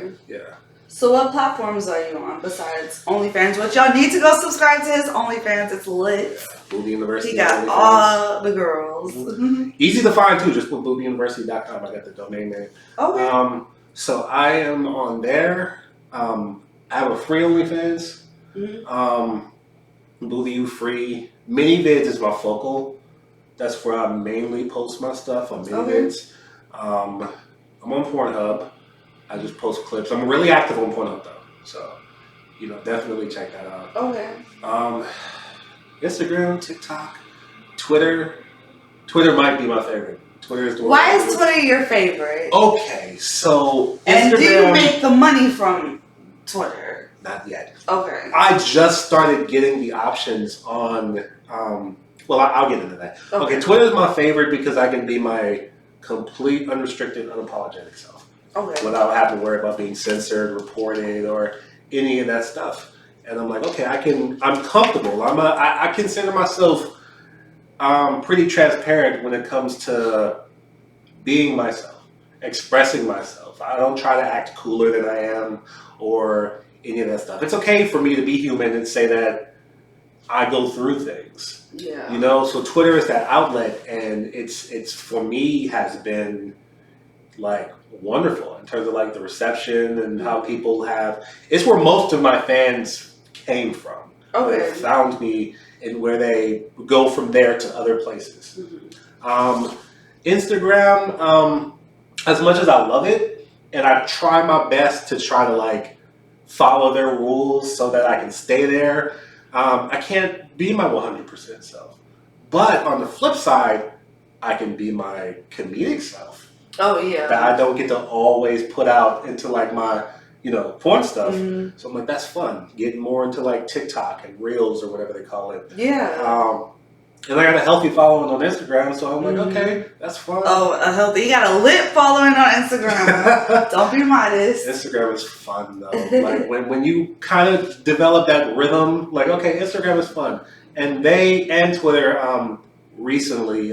Okay. Yeah. So what platforms are you on besides OnlyFans? Which y'all need to go subscribe to his OnlyFans. It's lit. Yeah. Booby University. He got OnlyFans. all the girls. Easy to find too. Just put boobyuniversity.com. I got the domain name. Okay. So I am on there. I have a free OnlyFans. Booby U free. MAnyvids is my focal. That's where I mainly post my stuff on MAnyvids. I'm on Pornhub. I just post clips. I'm really active on Pornhub though, so definitely check that out. Okay. Instagram, TikTok, Twitter. Twitter might be my favorite. Twitter is the one. Why is Twitter your favorite? Okay, so Instagram. And do you make the money from Twitter? Not yet. Okay. I just started getting the options on. Well, I'll get into that. Okay, Twitter is my favorite because I can be my complete, unrestricted, unapologetic self. Okay. Without having to worry about being censored, reported, or any of that stuff. And I'm like, okay, I'm comfortable. I consider myself pretty transparent when it comes to being myself, expressing myself. I don't try to act cooler than I am or any of that stuff. It's okay for me to be human and say that I go through things. Yeah. So Twitter is that outlet, and it's for me has been like wonderful in terms of like the reception and how people have. It's where most of my fans came from. Okay. They found me, and where they go from there to other places. Instagram, as much as I love it, and I try my best to try to like follow their rules so that I can stay there. I can't be my 100% self, but on the flip side, I can be my comedic self. Oh yeah. That I don't get to always put out into like my, porn stuff. So I'm like, that's fun. Getting more into like TikTok and Reels or whatever they call it. Yeah. And I got a healthy following on Instagram, so I'm like, okay, that's fun. Oh, a healthy. You got a lit following on Instagram. Don't be modest. Instagram is fun though. Like when you kind of develop that rhythm, like, okay, Instagram is fun. And they and Twitter recently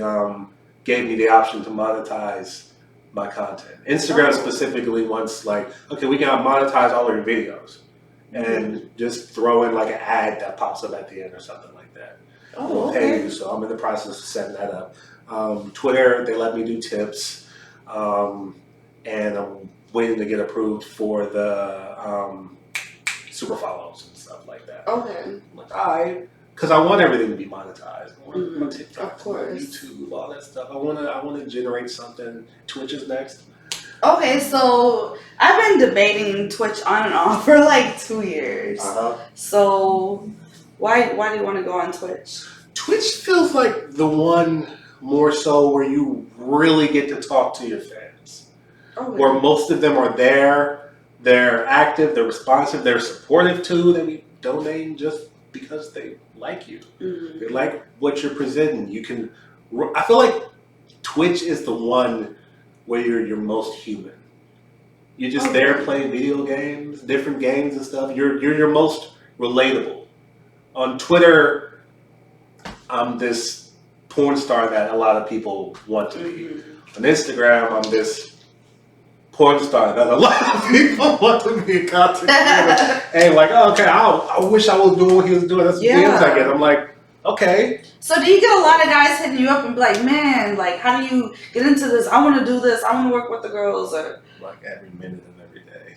gave me the option to monetize my content. Instagram specifically wants like, okay, we can monetize all your videos and just throw in like an ad that pops up at the end or something like that. Oh, Pay okay. you, so I'm in the process of setting that up. Twitter, they let me do tips, and I'm waiting to get approved for the super follows and stuff like that. Okay. I'm like, all right, because I want everything to be monetized. I want my TikTok, Of course. my YouTube, all that stuff. I want to generate something. Twitch is next. Okay, so I've been debating Twitch on and off for like 2 years. So why do you want to go on Twitch? Twitch feels like the one more so where you really get to talk to your fans. Okay. Where most of them are there, they're active, they're responsive, they're supportive too. They be donating just because they like you. They like what you're presenting. I feel like Twitch is the one where you're most human. You're just there playing video games, different games and stuff. You're your most relatable. On Twitter, I'm this porn star that a lot of people want to be. On Instagram, I'm this porn star that a lot of people want to be a content creator. And like, oh, okay, I wish I was doing what he was doing. That's the DMs I get. I'm like, okay. So do you get a lot of guys hitting you up and be like, man, like, how do you get into this? I want to do this. I want to work with the girls. Or like every minute of every day.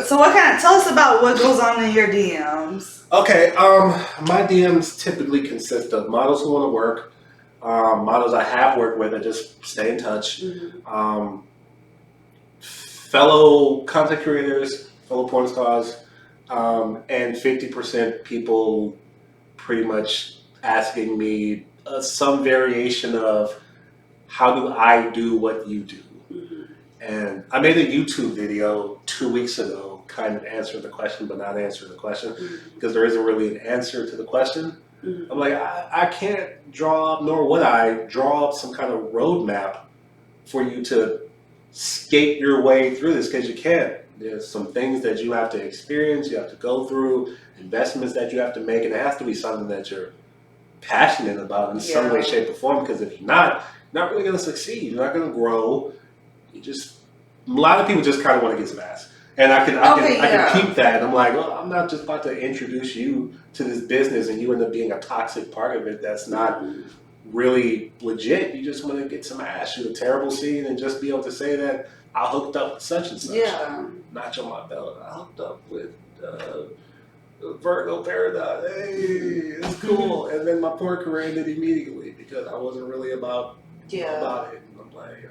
So tell us about what goes on in your DMs. Okay, my DMs typically consist of models who want to work, models I have worked with that just stay in touch, fellow content creators, fellow porn stars, and 50% people pretty much asking me some variation of how do I do what you do. And I made a YouTube video 2 weeks ago, kind of answering the question, but not answering the question, because there isn't really an answer to the question. I'm like, I can't draw up, nor would I draw up some kind of roadmap for you to skate your way through this, because you can't. There's some things that you have to experience, you have to go through, investments that you have to make, and it has to be something that you're passionate about in some way, shape, or form, because if you're not really going to succeed. You're not going to grow. A lot of people just kind of want to get some ass. And I Okay, yeah. can keep that. And I'm like, well, I'm not just about to introduce you to this business and you end up being a toxic part of it that's not really legit. You just want to get some ass, shoot a terrible scene, and just be able to say that I hooked up with such and such. Yeah. Notch on my belt. I hooked up with Virgo Paradise. Hey, it's cool. And then my porn career ended immediately because I wasn't really about it. And I'm like,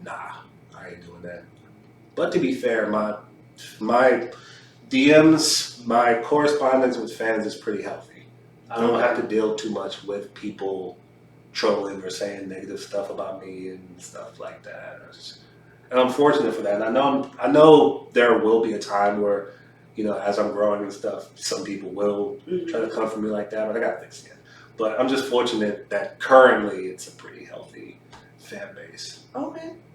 nah, I ain't doing that. But to be fair, my DMs, my correspondence with fans is pretty healthy. I don't have to deal too much with people trolling or saying negative stuff about me and stuff like that. And I'm fortunate for that. And I know there will be a time where, you know, as I'm growing and stuff, some people will try to come for me like that, but I got thick skin. But I'm just fortunate that currently it's a pretty healthy fan base. Okay.